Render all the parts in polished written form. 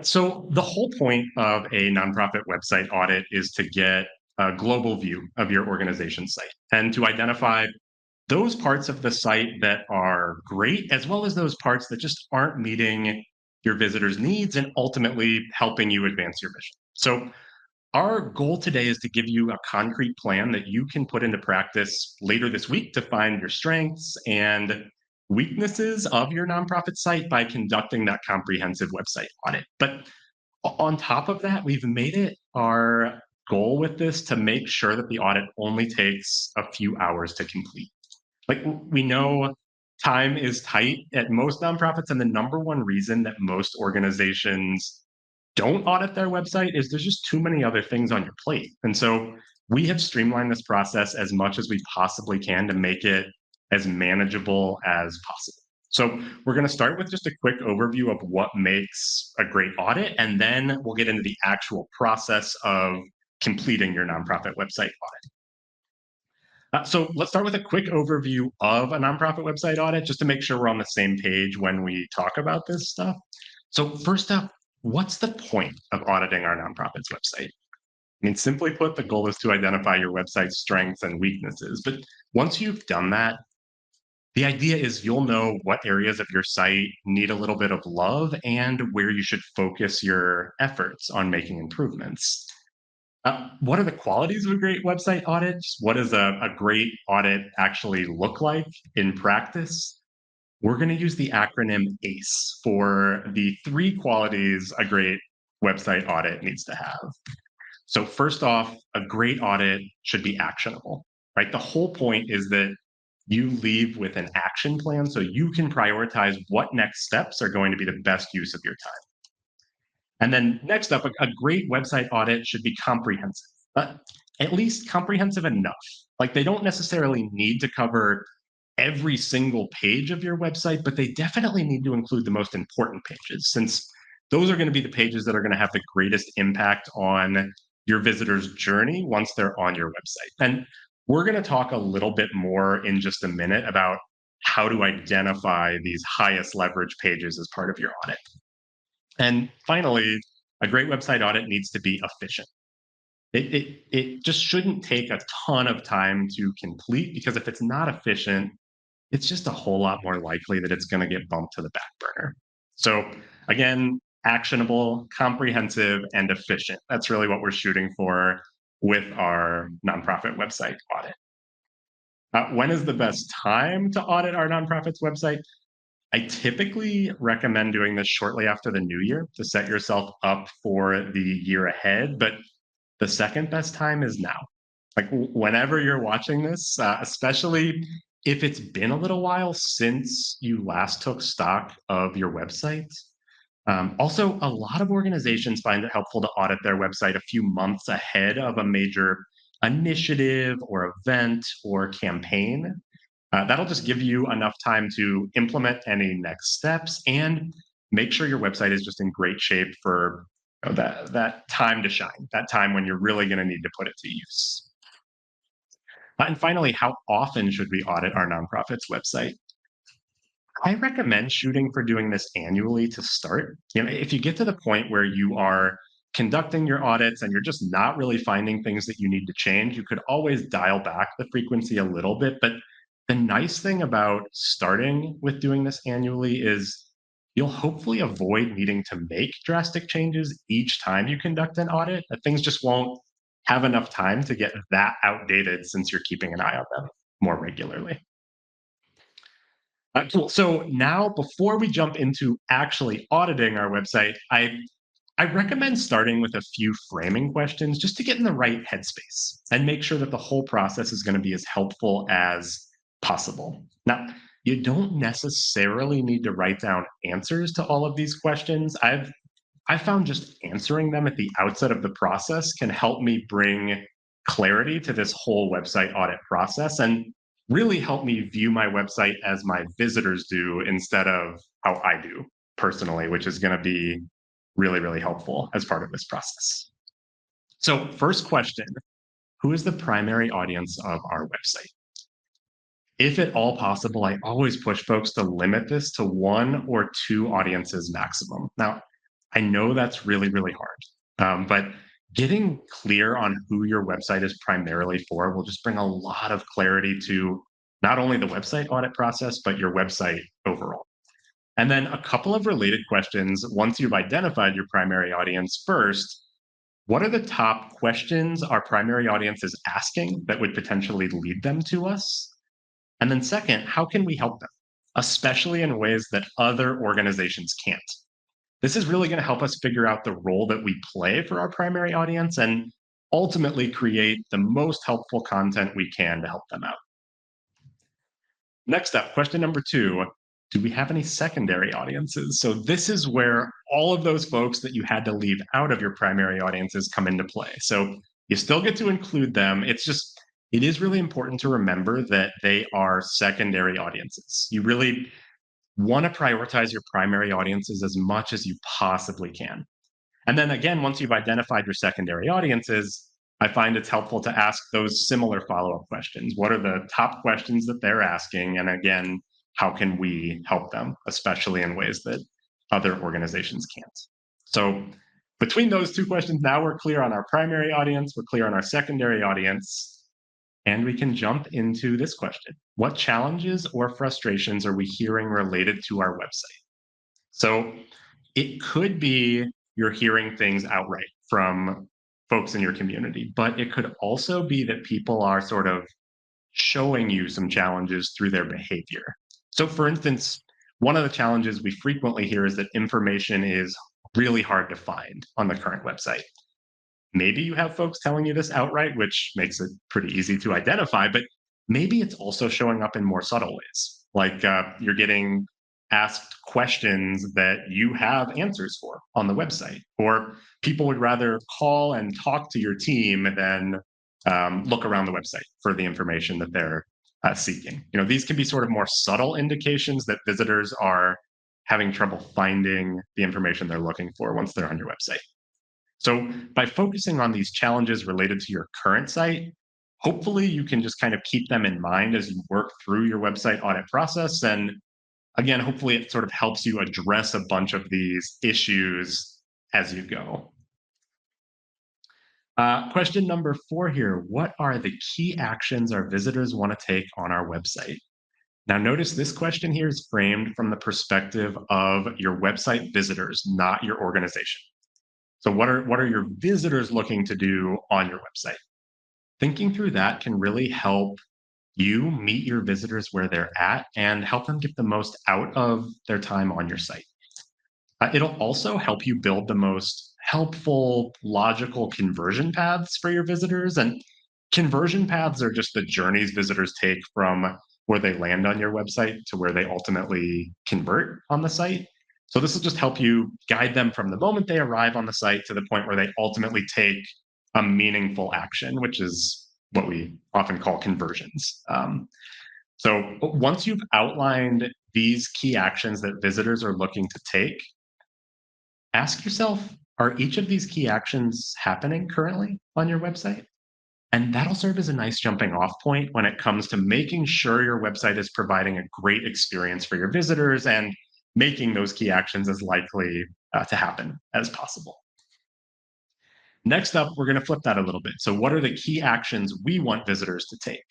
So the whole point of a nonprofit website audit is to get a global view of your organization's site and to identify those parts of the site that are great, as well as those parts that just aren't meeting your visitors' needs and ultimately helping you advance your mission. So our goal today is to give you a concrete plan that you can put into practice later this week to find your strengths and weaknesses of your nonprofit site by conducting that comprehensive website audit. But on top of that, we've made it our goal with this to make sure that the audit only takes a few hours to complete. Like we know time is tight at most nonprofits, and the number one reason that most organizations don't audit their website is there's just too many other things on your plate. And so we have streamlined this process as much as we possibly can to make it as manageable as possible. So we're going to start with just a quick overview of what makes a great audit, and then we'll get into the actual process of completing your nonprofit website audit. So let's start with a quick overview of a nonprofit website audit, just to make sure we're on the same page when we talk about this stuff. So first up, what's the point of auditing our nonprofit's website? I mean, simply put, the goal is to identify your website's strengths and weaknesses. But once you've done that, the idea is you'll know what areas of your site need a little bit of love and where you should focus your efforts on making improvements. What are the qualities of a great website audit? What does a great audit actually look like in practice? We're going to use the acronym ACE for the three qualities a great website audit needs to have. So first off, a great audit should be actionable, right? The whole point is that you leave with an action plan so you can prioritize what next steps are going to be the best use of your time. And then next up, a great website audit should be comprehensive, but at least comprehensive enough. Like they don't necessarily need to cover every single page of your website, but they definitely need to include the most important pages, since those are going to be the pages that are going to have the greatest impact on your visitors' journey once they're on your website. And we're going to talk a little bit more in just a minute about how to identify these highest leverage pages as part of your audit. And finally, a great website audit needs to be efficient. It just shouldn't take a ton of time to complete, because if it's not efficient, it's just a whole lot more likely that it's going to get bumped to the back burner. So again, actionable, comprehensive, and efficient. That's really what we're shooting for with our nonprofit website audit. When is the best time to audit our nonprofit's website? I typically recommend doing this shortly after the new year to set yourself up for the year ahead. But the second best time is now. Like whenever you're watching this, especially if it's been a little while since you last took stock of your website. Also, a lot of organizations find it helpful to audit their website a few months ahead of a major initiative or event or campaign. That'll just give you enough time to implement any next steps and make sure your website is just in great shape for that time to shine, that time when you're really going to need to put it to use. And finally, how often should we audit our nonprofit's website? I recommend shooting for doing this annually to start. If you get to the point where you are conducting your audits and you're just not really finding things that you need to change, you could always dial back the frequency a little bit. But the nice thing about starting with doing this annually is you'll hopefully avoid needing to make drastic changes each time you conduct an audit. Things just won't have enough time to get that outdated since you're keeping an eye on them more regularly. Cool. So now, before we jump into actually auditing our website, I recommend starting with a few framing questions just to get in the right headspace and make sure that the whole process is going to be as helpful as possible. Now, you don't necessarily need to write down answers to all of these questions. I found just answering them at the outset of the process can help me bring clarity to this whole website audit process and really help me view my website as my visitors do instead of how I do personally, which is going to be really, really helpful as part of this process. So first question, who is the primary audience of our website? If at all possible, I always push folks to limit this to one or two audiences maximum. Now, I know that's really, really hard. But getting clear on who your website is primarily for will just bring a lot of clarity to not only the website audit process, but your website overall. And then a couple of related questions. Once you've identified your primary audience, first, what are the top questions our primary audience is asking that would potentially lead them to us? And then, second, how can we help them, especially in ways that other organizations can't? This is really going to help us figure out the role that we play for our primary audience and ultimately create the most helpful content we can to help them out. Next up, question number 2. Do we have any secondary audiences? So, this is where all of those folks that you had to leave out of your primary audiences come into play. So, you still get to include them. It is really important to remember that they are secondary audiences. You really want to prioritize your primary audiences as much as you possibly can. And then again, once you've identified your secondary audiences, I find it's helpful to ask those similar follow up questions. What are the top questions that they're asking? And again, how can we help them, especially in ways that other organizations can't? So, between those two questions, now we're clear on our primary audience, we're clear on our secondary audience, and we can jump into this question. What challenges or frustrations are we hearing related to our website? So, it could be you're hearing things outright from folks in your community, but it could also be that people are sort of showing you some challenges through their behavior. So, for instance, one of the challenges we frequently hear is that information is really hard to find on the current website. Maybe you have folks telling you this outright, which makes it pretty easy to identify, but maybe it's also showing up in more subtle ways. Like you're getting asked questions that you have answers for on the website, or people would rather call and talk to your team than look around the website for the information that they're seeking. These can be sort of more subtle indications that visitors are having trouble finding the information they're looking for once they're on your website. So, by focusing on these challenges related to your current site, hopefully you can just kind of keep them in mind as you work through your website audit process. And again, hopefully it sort of helps you address a bunch of these issues as you go. Question number 4 here. What are the key actions our visitors want to take on our website? Now, notice this question here is framed from the perspective of your website visitors, not your organization. So what are your visitors looking to do on your website? Thinking through that can really help you meet your visitors where they're at and help them get the most out of their time on your site. It'll also help you build the most helpful, logical conversion paths for your visitors. And conversion paths are just the journeys visitors take from where they land on your website to where they ultimately convert on the site. So this will just help you guide them from the moment they arrive on the site to the point where they ultimately take a meaningful action, which is what we often call conversions. So once you've outlined these key actions that visitors are looking to take, ask yourself, are each of these key actions happening currently on your website? And that'll serve as a nice jumping off point when it comes to making sure your website is providing a great experience for your visitors and making those key actions as likely to happen as possible. Next up, we're going to flip that a little bit. So, what are the key actions we want visitors to take?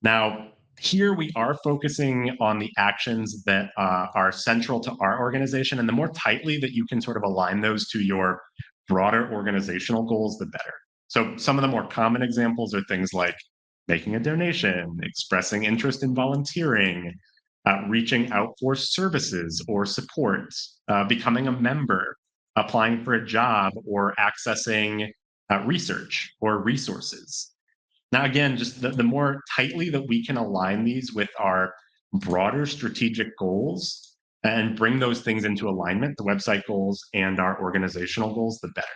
Now, here we are focusing on the actions that are central to our organization, and the more tightly that you can sort of align those to your broader organizational goals, the better. So, some of the more common examples are things like making a donation, expressing interest in volunteering, reaching out for services or support, becoming a member, applying for a job, or accessing research or resources. Now, again, just the more tightly that we can align these with our broader strategic goals and bring those things into alignment, the website goals and our organizational goals, the better.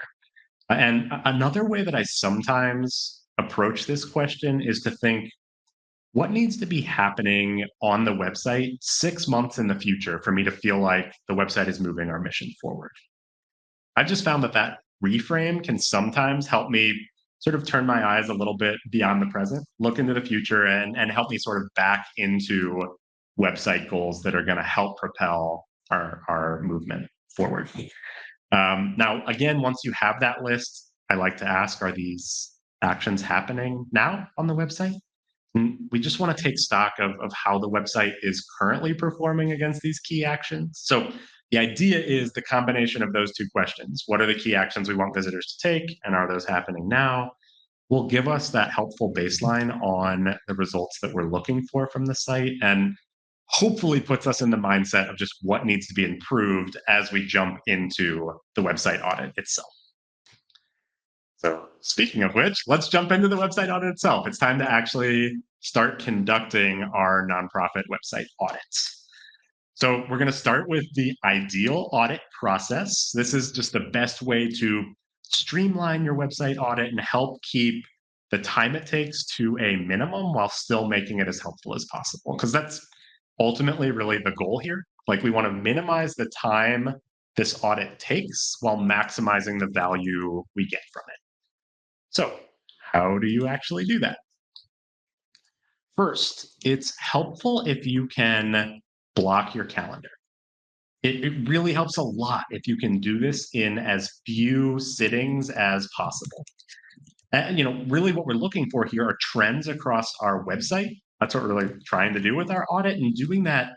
And another way that I sometimes approach this question is to think, what needs to be happening on the website 6 months in the future for me to feel like the website is moving our mission forward? I've just found that reframe can sometimes help me sort of turn my eyes a little bit beyond the present, look into the future, and help me sort of back into website goals that are going to help propel our movement forward. Now, again, once you have that list, I like to ask, are these actions happening now on the website? And we just want to take stock of how the website is currently performing against these key actions. So the idea is the combination of those two questions. What are the key actions we want visitors to take? And are those happening now? Will give us that helpful baseline on the results that we're looking for from the site and hopefully puts us in the mindset of just what needs to be improved as we jump into the website audit itself. So, speaking of which, let's jump into the website audit itself. It's time to actually start conducting our nonprofit website audits. So, we're going to start with the ideal audit process. This is just the best way to streamline your website audit and help keep the time it takes to a minimum while still making it as helpful as possible. Because that's ultimately really the goal here. Like, we want to minimize the time this audit takes while maximizing the value we get from it. So, how do you actually do that? First, it's helpful if you can block your calendar. It really helps a lot if you can do this in as few sittings as possible. And really what we're looking for here are trends across our website. That's what we're really trying to do with our audit, and doing that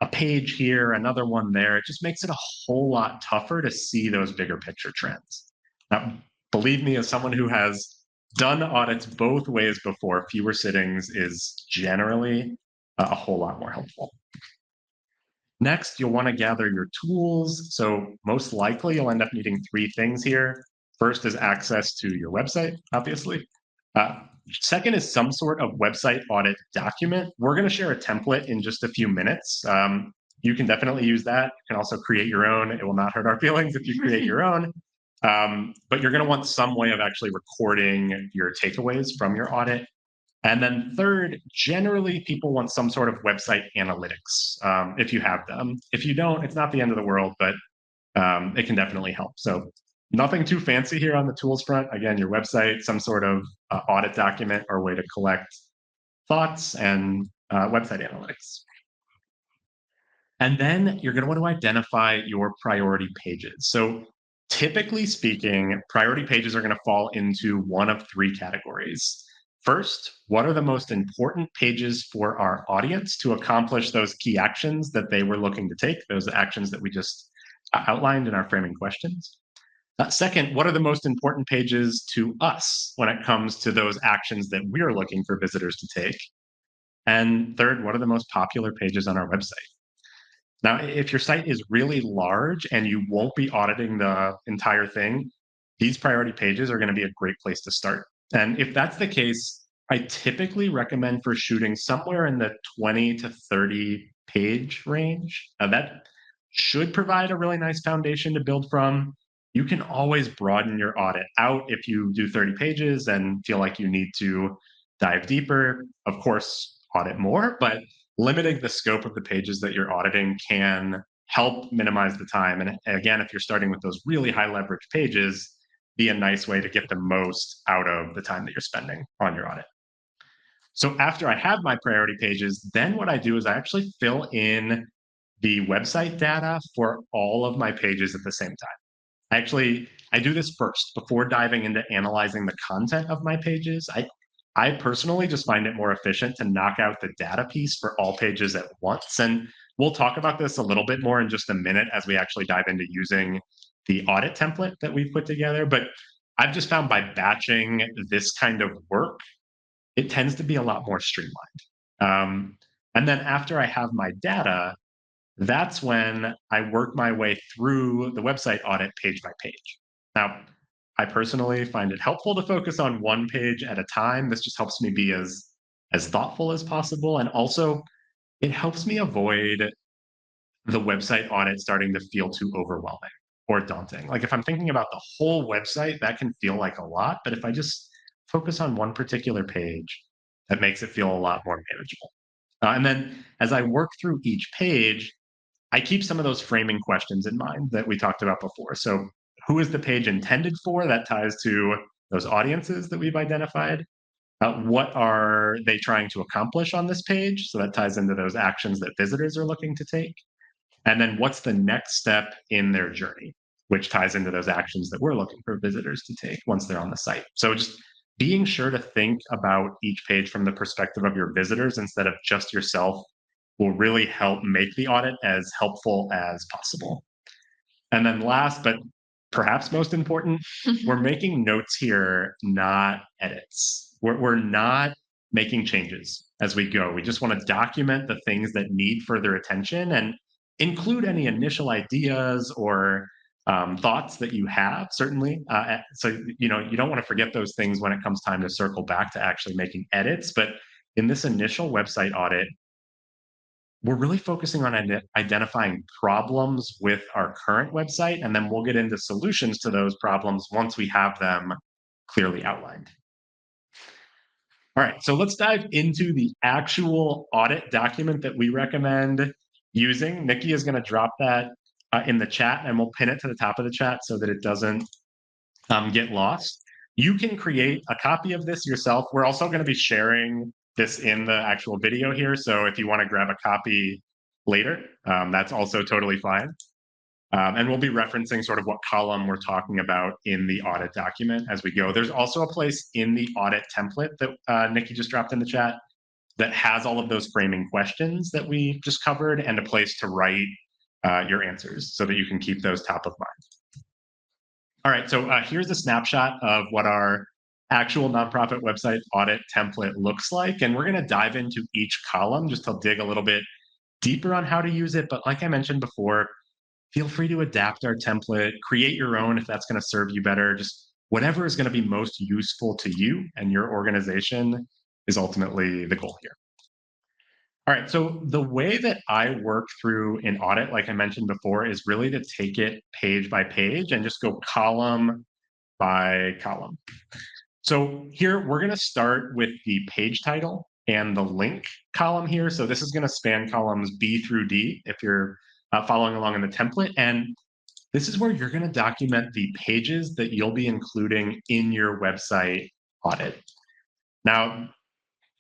a page here, another one there, it just makes it a whole lot tougher to see those bigger picture trends. Now, believe me, as someone who has done audits both ways before, fewer sittings is generally a whole lot more helpful. Next, you'll want to gather your tools. So most likely you'll end up needing three things here. First is access to your website, obviously. Second is some sort of website audit document. We're going to share a template in just a few minutes. You can definitely use that. You can also create your own. It will not hurt our feelings if you create your own. But you're going to want some way of actually recording your takeaways from your audit. And then third, generally people want some sort of website analytics if you have them. If you don't, it's not the end of the world, but it can definitely help. So nothing too fancy here on the tools front. Again, your website, some sort of audit document or way to collect thoughts, and website analytics. And then you're going to want to identify your priority pages. So typically speaking, priority pages are going to fall into one of three categories. First, what are the most important pages for our audience to accomplish those key actions that they were looking to take, those actions that we just outlined in our framing questions? Second, what are the most important pages to us when it comes to those actions that we're looking for visitors to take? And third, what are the most popular pages on our website? Now, if your site is really large and you won't be auditing the entire thing, these priority pages are going to be a great place to start. And if that's the case, I typically recommend for shooting somewhere in the 20 to 30 page range. That should provide a really nice foundation to build from. You can always broaden your audit out if you do 30 pages and feel like you need to dive deeper. Of course, audit more, but limiting the scope of the pages that you're auditing can help minimize the time. And again, if you're starting with those really high leverage pages, be a nice way to get the most out of the time that you're spending on your audit. So after I have my priority pages, then what I do is I actually fill in the website data for all of my pages at the same time. I do this first before diving into analyzing the content of my pages. I personally just find it more efficient to knock out the data piece for all pages at once. And we'll talk about this a little bit more in just a minute as we actually dive into using the audit template that we've put together. But I've just found by batching this kind of work, it tends to be a lot more streamlined. And then after I have my data, that's when I work my way through the website audit page by page. Now, I personally find it helpful to focus on one page at a time. This just helps me be as thoughtful as possible. And also, it helps me avoid the website audit starting to feel too overwhelming or daunting. Like if I'm thinking about the whole website, that can feel like a lot. But if I just focus on one particular page, that makes it feel a lot more manageable. And then as I work through each page, I keep some of those framing questions in mind that we talked about before. So, who is the page intended for? That ties to those audiences that we've identified. What are they trying to accomplish on this page? So, that ties into those actions that visitors are looking to take. And then, what's the next step in their journey? which ties into those actions that we're looking for visitors to take once they're on the site. So just being sure to think about each page from the perspective of your visitors instead of just yourself will really help make the audit as helpful as possible. And then last, but perhaps most important, we're making notes here, not edits. We're not making changes as we go. We just want to document the things that need further attention and include any initial ideas or thoughts that you have, certainly. So, you don't want to forget those things when it comes time to circle back to actually making edits. But in this initial website audit, we're really focusing on identifying problems with our current website, and then we'll get into solutions to those problems once we have them clearly outlined. All right, so let's dive into the actual audit document that we recommend using. Nikki is going to drop that in the chat, and we'll pin it to the top of the chat so that it doesn't get lost. You can create a copy of this yourself. We're also going to be sharing this in the actual video here. So if you want to grab a copy later, that's also totally fine. And we'll be referencing sort of what column we're talking about in the audit document as we go. There's also a place in the audit template that Nikki just dropped in the chat that has all of those framing questions that we just covered and a place to write your answers so that you can keep those top of mind. All right, so here's a snapshot of what our actual nonprofit website audit template looks like. And we're going to dive into each column just to dig a little bit deeper on how to use it. But like I mentioned before, feel free to adapt our template, create your own if that's going to serve you better. Just whatever is going to be most useful to you and your organization is ultimately the goal here. All right, so the way that I work through an audit, like I mentioned before, is really to take it page by page and just go column by column. So here we're going to start with the page title and the link column here. So this is going to span columns B through D if you're following along in the template. And this is where you're going to document the pages that you'll be including in your website audit. Now,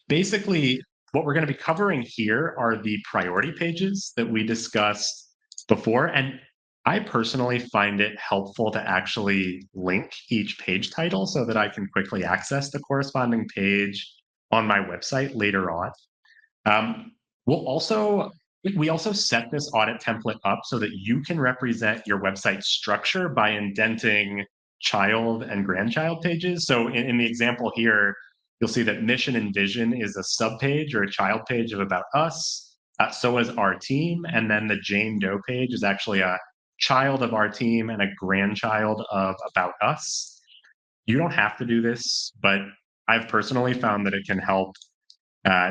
basically, what we're going to be covering here are the priority pages that we discussed before. And I personally find it helpful to actually link each page title so that I can quickly access the corresponding page on my website later on. We also set this audit template up so that you can represent your website structure by indenting child and grandchild pages. So in the example here, you'll see that mission and vision is a subpage or a child page of about us. So is our team. And then the Jane Doe page is actually a child of our team and a grandchild of about us. You don't have to do this, but I've personally found that it can help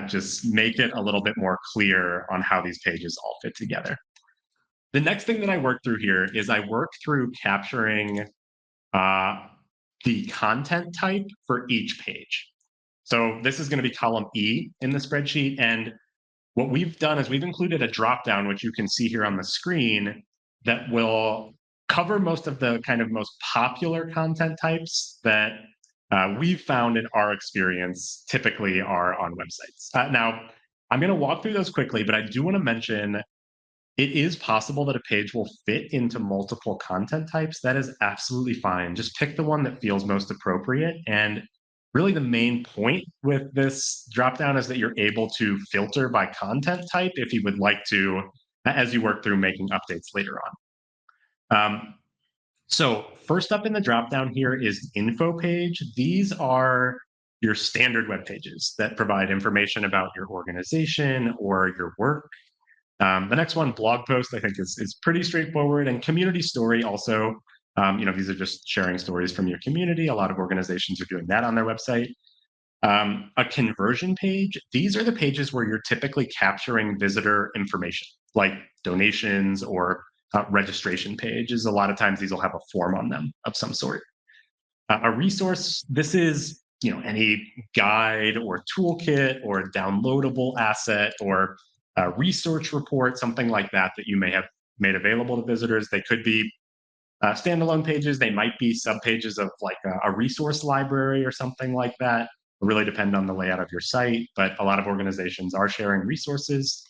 just make it a little bit more clear on how these pages all fit together. The next thing that I work through here is I work through capturing the content type for each page. So this is going to be column E in the spreadsheet. And what we've done is we've included a dropdown, which you can see here on the screen, that will cover most of the kind of most popular content types that we've found in our experience typically are on websites. Now, I'm going to walk through those quickly, but I do want to mention it is possible that a page will fit into multiple content types. That is absolutely fine. Just pick the one that feels most appropriate. And really the main point with this dropdown is that you're able to filter by content type if you would like to, as you work through making updates later on. So first up in the dropdown here is info page. These are your standard web pages that provide information about your organization or your work. The next one, blog post, I think is pretty straightforward. And community story also, these are just sharing stories from your community. A lot of organizations are doing that on their website. A conversion page, these are the pages where you're typically capturing visitor information, like donations or registration pages. A lot of times these will have a form on them of some sort. A resource, this is any guide or toolkit or downloadable asset or a research report, something like that you may have made available to visitors. They could be standalone pages. They might be subpages of like a resource library or something like that. It really depend on the layout of your site, but a lot of organizations are sharing resources.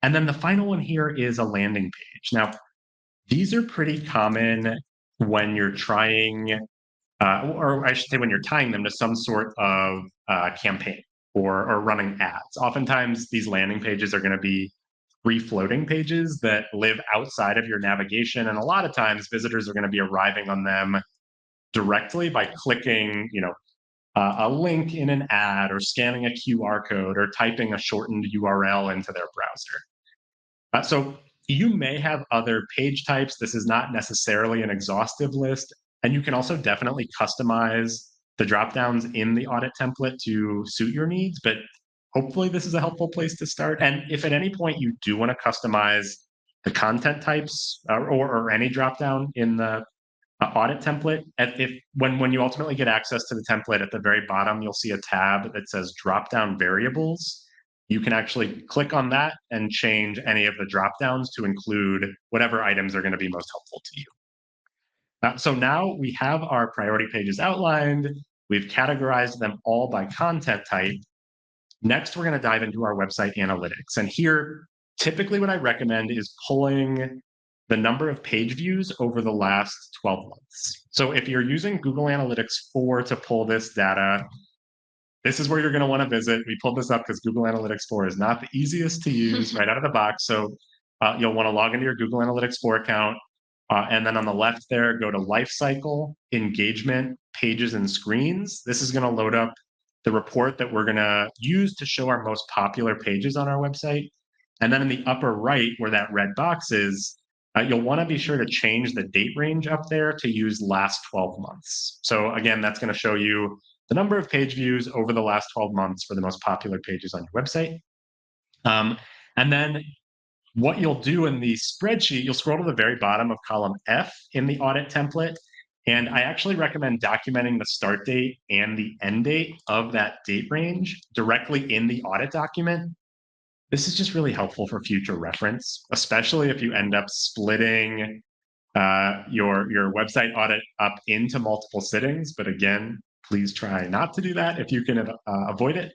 And then the final one here is a landing page. Now, these are pretty common when you're trying, or I should say, when you're tying them to some sort of campaign or running ads. Oftentimes, these landing pages are going to be free floating pages that live outside of your navigation, and a lot of times visitors are going to be arriving on them directly by clicking, a link in an ad or scanning a QR code or typing a shortened URL into their browser. So you may have other page types. This is not necessarily an exhaustive list. And you can also definitely customize the dropdowns in the audit template to suit your needs. But hopefully, this is a helpful place to start. And if at any point you do want to customize the content types or any dropdown in the audit template, when you ultimately get access to the template, at the very bottom, you'll see a tab that says dropdown variables. You can actually click on that and change any of the dropdowns to include whatever items are going to be most helpful to you. So now we have our priority pages outlined. We've categorized them all by content type. Next, we're going to dive into our website analytics. And here, typically what I recommend is pulling the number of page views over the last 12 months. So if you're using Google Analytics 4 to pull this data, this is where you're going to want to visit. We pulled this up because Google Analytics 4 is not the easiest to use right out of the box. So you'll want to log into your Google Analytics 4 account. And then on the left there, go to Lifecycle, Engagement, Pages and Screens. This is going to load up the report that we're going to use to show our most popular pages on our website. And then in the upper right, where that red box is, you'll want to be sure to change the date range up there to use last 12 months. So again, that's going to show you the number of page views over the last 12 months for the most popular pages on your website. And then what you'll do in the spreadsheet, you'll scroll to the very bottom of column F in the audit template. And I actually recommend documenting the start date and the end date of that date range directly in the audit document. This is just really helpful for future reference, especially if you end up splitting your website audit up into multiple sittings. But again, please try not to do that if you can avoid it.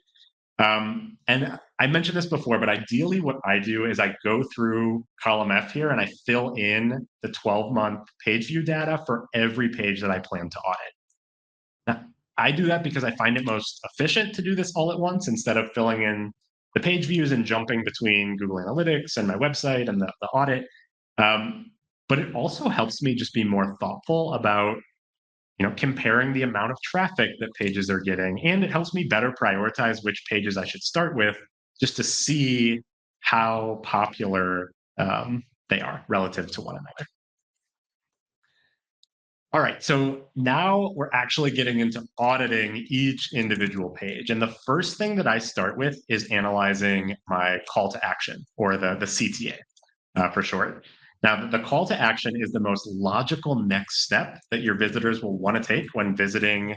And I mentioned this before, but ideally what I do is I go through column F here and I fill in the 12-month page view data for every page that I plan to audit. Now, I do that because I find it most efficient to do this all at once instead of filling in the page views and jumping between Google Analytics and my website and the audit. But it also helps me just be more thoughtful about comparing the amount of traffic that pages are getting. And it helps me better prioritize which pages I should start with just to see how popular they are relative to one another. All right, so now we're actually getting into auditing each individual page. And the first thing that I start with is analyzing my call to action, or the CTA for short. Now, the call to action is the most logical next step that your visitors will want to take when visiting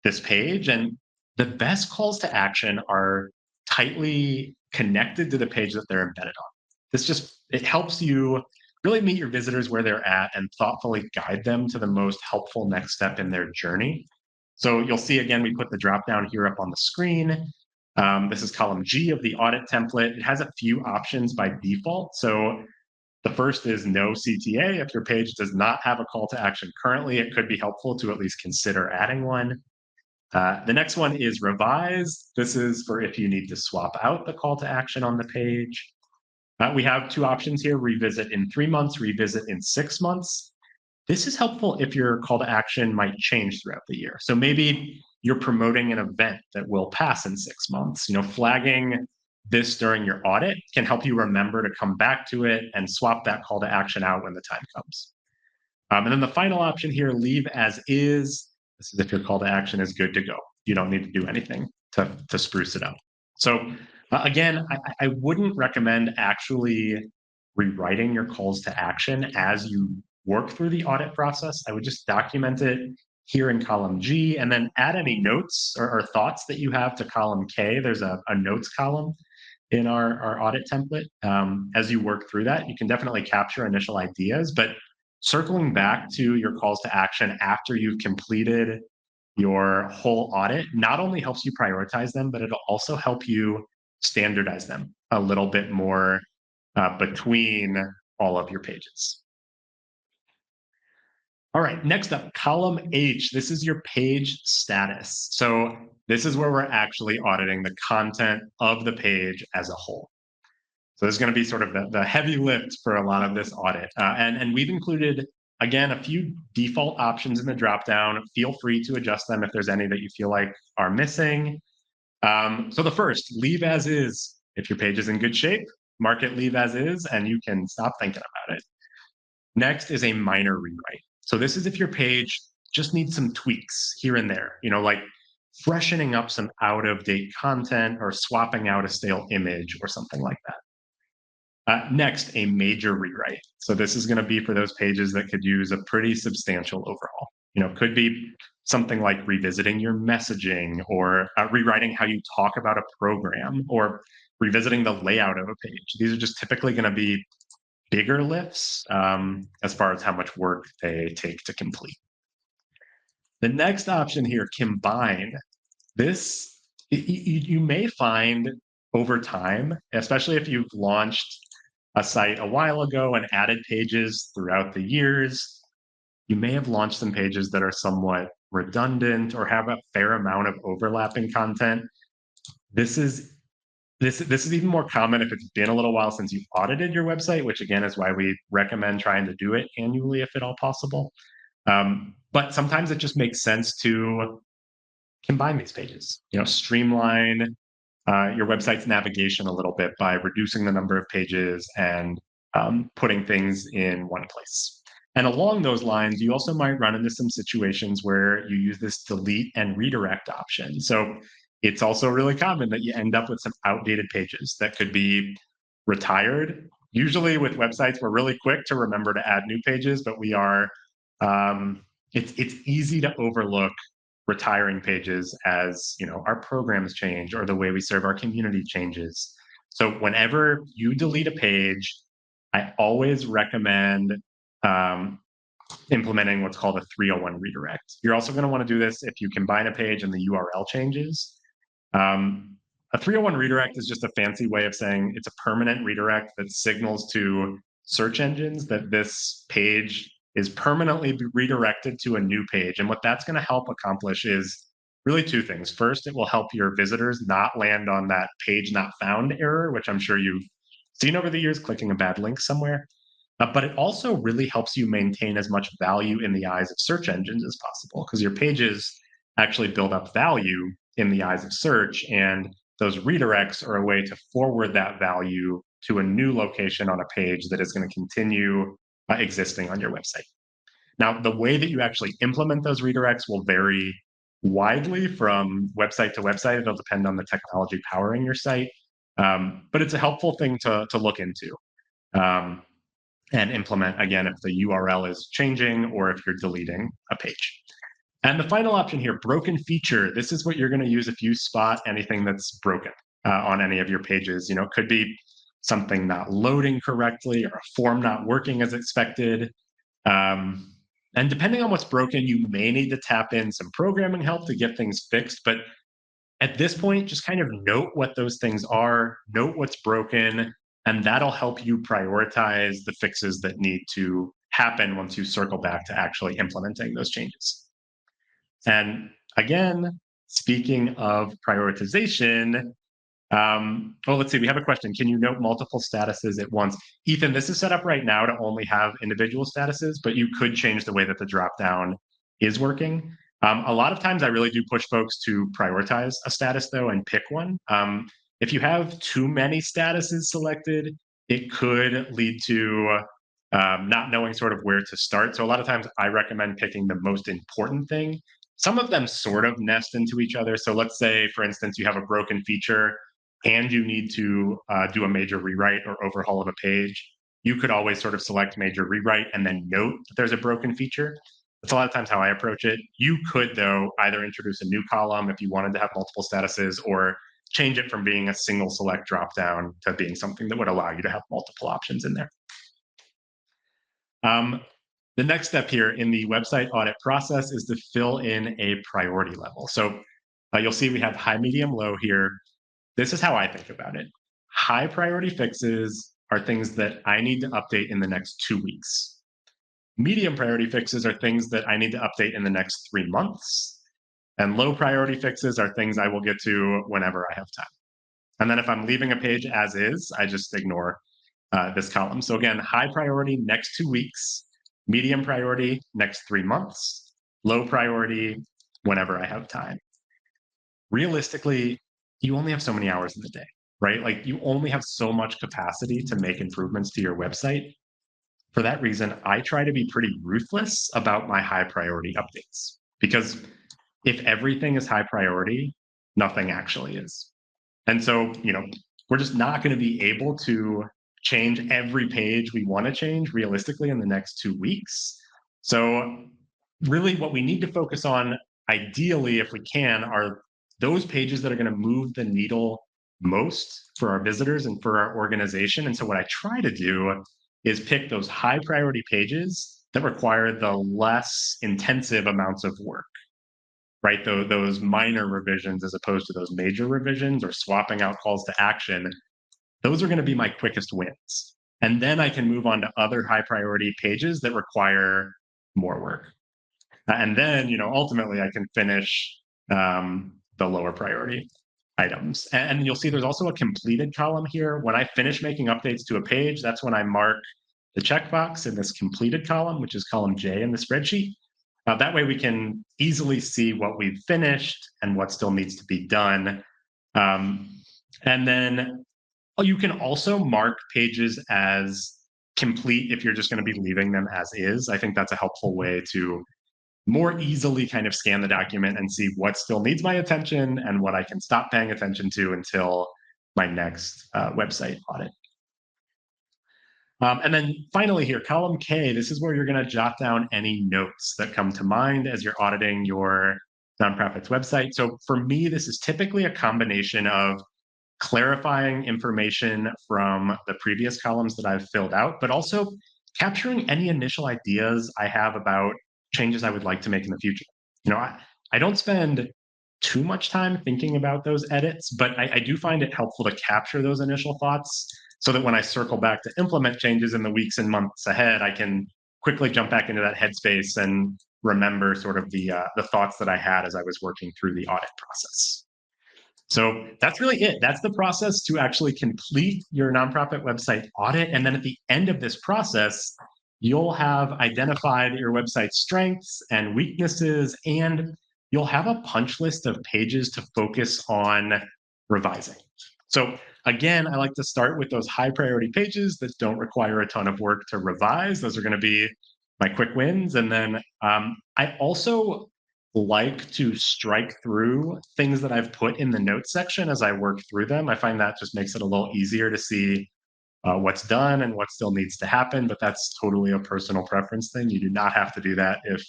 this page. And the best calls to action are tightly connected to the page that they're embedded on. It helps you really meet your visitors where they're at and thoughtfully guide them to the most helpful next step in their journey. So you'll see, again, we put the drop down here up on the screen. This is column G of the audit template. It has a few options by default. So the first is no CTA. If your page does not have a call to action currently, it could be helpful to at least consider adding one. The next one is revise. This is for if you need to swap out the call to action on the page. We have two options here: revisit in 3 months, revisit in 6 months. This is helpful if your call to action might change throughout the year. So maybe you're promoting an event that will pass in 6 months. Flagging this during your audit can help you remember to come back to it and swap that call to action out when the time comes. And then the final option here, leave as is. This is if your call to action is good to go. You don't need to do anything to spruce it up. So again, I wouldn't recommend actually rewriting your calls to action as you work through the audit process. I would just document it here in column G and then add any notes or thoughts that you have to column K. There's a notes column in our audit template. As you work through that, you can definitely capture initial ideas, but circling back to your calls to action after you've completed your whole audit not only helps you prioritize them, but it'll also help you standardize them a little bit more between all of your pages. All right, next up, column H. This is your page status. So this is where we're actually auditing the content of the page as a whole. So this is going to be sort of the heavy lift for a lot of this audit. And we've included, again, a few default options in the dropdown. Feel free to adjust them if there's any that you feel like are missing. So the first, leave as is. If your page is in good shape, mark it leave as is, and you can stop thinking about it. Next is a minor rewrite. So this is if your page just needs some tweaks here and there, like freshening up some out of date content or swapping out a stale image or something like that. Next, a major rewrite. So this is going to be for those pages that could use a pretty substantial overhaul. Could be something like revisiting your messaging or rewriting how you talk about a program or revisiting the layout of a page. These are just typically going to be bigger lifts as far as how much work they take to complete. The next option here, combine. This, you may find over time, especially if you've launched a site a while ago and added pages throughout the years, you may have launched some pages that are somewhat redundant or have a fair amount of overlapping content. This is even more common if it's been a little while since you've audited your website, which again is why we recommend trying to do it annually if at all possible. But sometimes it just makes sense to combine these pages, streamline your website's navigation a little bit by reducing the number of pages and putting things in one place. And along those lines, you also might run into some situations where you use this delete and redirect option. So it's also really common that you end up with some outdated pages that could be retired. Usually with websites, we're really quick to remember to add new pages, but we are, it's easy to overlook retiring pages as our programs change or the way we serve our community changes. So whenever you delete a page, I always recommend implementing what's called a 301 redirect. You're also going to want to do this if you combine a page and the URL changes. A 301 redirect is just a fancy way of saying it's a permanent redirect that signals to search engines that this page is permanently redirected to a new page. And what that's going to help accomplish is really two things. First, it will help your visitors not land on that page not found error, which I'm sure you've seen over the years, clicking a bad link somewhere. But it also really helps you maintain as much value in the eyes of search engines as possible, because your pages actually build up value in the eyes of search. And those redirects are a way to forward that value to a new location on a page that is going to continue existing on your website. Now, the way that you actually implement those redirects will vary widely from website to website. It'll depend on the technology powering your site, but it's a helpful thing to look into and implement, again, if the URL is changing or if you're deleting a page. And the final option here, broken feature. This is what you're going to use if you spot anything that's broken on any of your pages. It could be something not loading correctly or a form not working as expected. And depending on what's broken, you may need to tap in some programming help to get things fixed. But at this point, just kind of note what those things are, note what's broken, and that'll help you prioritize the fixes that need to happen once you circle back to actually implementing those changes. And again, speaking of prioritization, let's see, we have a question. Can you note multiple statuses at once? Ethan, this is set up right now to only have individual statuses, but you could change the way that the dropdown is working. A lot of times I really do push folks to prioritize a status though and pick one. If you have too many statuses selected, it could lead to not knowing sort of where to start. So a lot of times I recommend picking the most important thing. Some of them sort of nest into each other. So let's say, for instance, you have a broken feature and you need to do a major rewrite or overhaul of a page. You could always sort of select major rewrite and then note that there's a broken feature. That's a lot of times how I approach it. You could, though, either introduce a new column if you wanted to have multiple statuses, or change it from being a single select dropdown to being something that would allow you to have multiple options in there. The next step here in the website audit process is to fill in a priority level. So you'll see we have high, medium, low here. This is how I think about it. High priority fixes are things that I need to update in the next 2 weeks. Medium priority fixes are things that I need to update in the next 3 months. And low priority fixes are things I will get to whenever I have time. And then if I'm leaving a page as is, I just ignore this column. So again, high priority next 2 weeks, medium priority next 3 months, low priority whenever I have time. Realistically, you only have so many hours in the day, right? Like you only have so much capacity to make improvements to your website. For that reason, I try to be pretty ruthless about my high priority updates because if everything is high priority, nothing actually is. And so, we're just not going to be able to change every page we want to change realistically in the next 2 weeks. So, really, what we need to focus on, ideally, if we can, are those pages that are going to move the needle most for our visitors and for our organization. And so, what I try to do is pick those high priority pages that require the less intensive amounts of work, right? Those minor revisions as opposed to those major revisions or swapping out calls to action, those are going to be my quickest wins. And then I can move on to other high priority pages that require more work. And then, ultimately I can finish the lower priority items. And you'll see there's also a completed column here. When I finish making updates to a page, that's when I mark the checkbox in this completed column, which is column J in the spreadsheet. That way we can easily see what we've finished and what still needs to be done. And then you can also mark pages as complete if you're just going to be leaving them as is. I think that's a helpful way to more easily kind of scan the document and see what still needs my attention and what I can stop paying attention to until my next website audit. And then finally here, column K, this is where you're going to jot down any notes that come to mind as you're auditing your nonprofit's website. So for me, this is typically a combination of clarifying information from the previous columns that I've filled out, but also capturing any initial ideas I have about changes I would like to make in the future. I don't spend too much time thinking about those edits, but I do find it helpful to capture those initial thoughts so that when I circle back to implement changes in the weeks and months ahead, I can quickly jump back into that headspace and remember sort of the thoughts that I had as I was working through the audit process. So that's really it. That's the process to actually complete your nonprofit website audit. And then at the end of this process, you'll have identified your website's strengths and weaknesses, and you'll have a punch list of pages to focus on revising. So again, I like to start with those high priority pages that don't require a ton of work to revise. Those are going to be my quick wins. And then I also like to strike through things that I've put in the notes section as I work through them. I find that just makes it a little easier to see what's done and what still needs to happen, but that's totally a personal preference thing. You do not have to do that if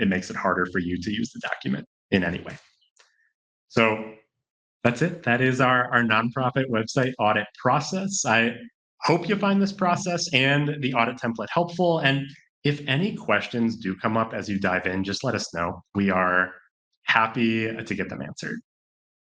it makes it harder for you to use the document in any way. So that's it. That is our nonprofit website audit process. I hope you find this process and the audit template helpful. And if any questions do come up as you dive in, just let us know. We are happy to get them answered.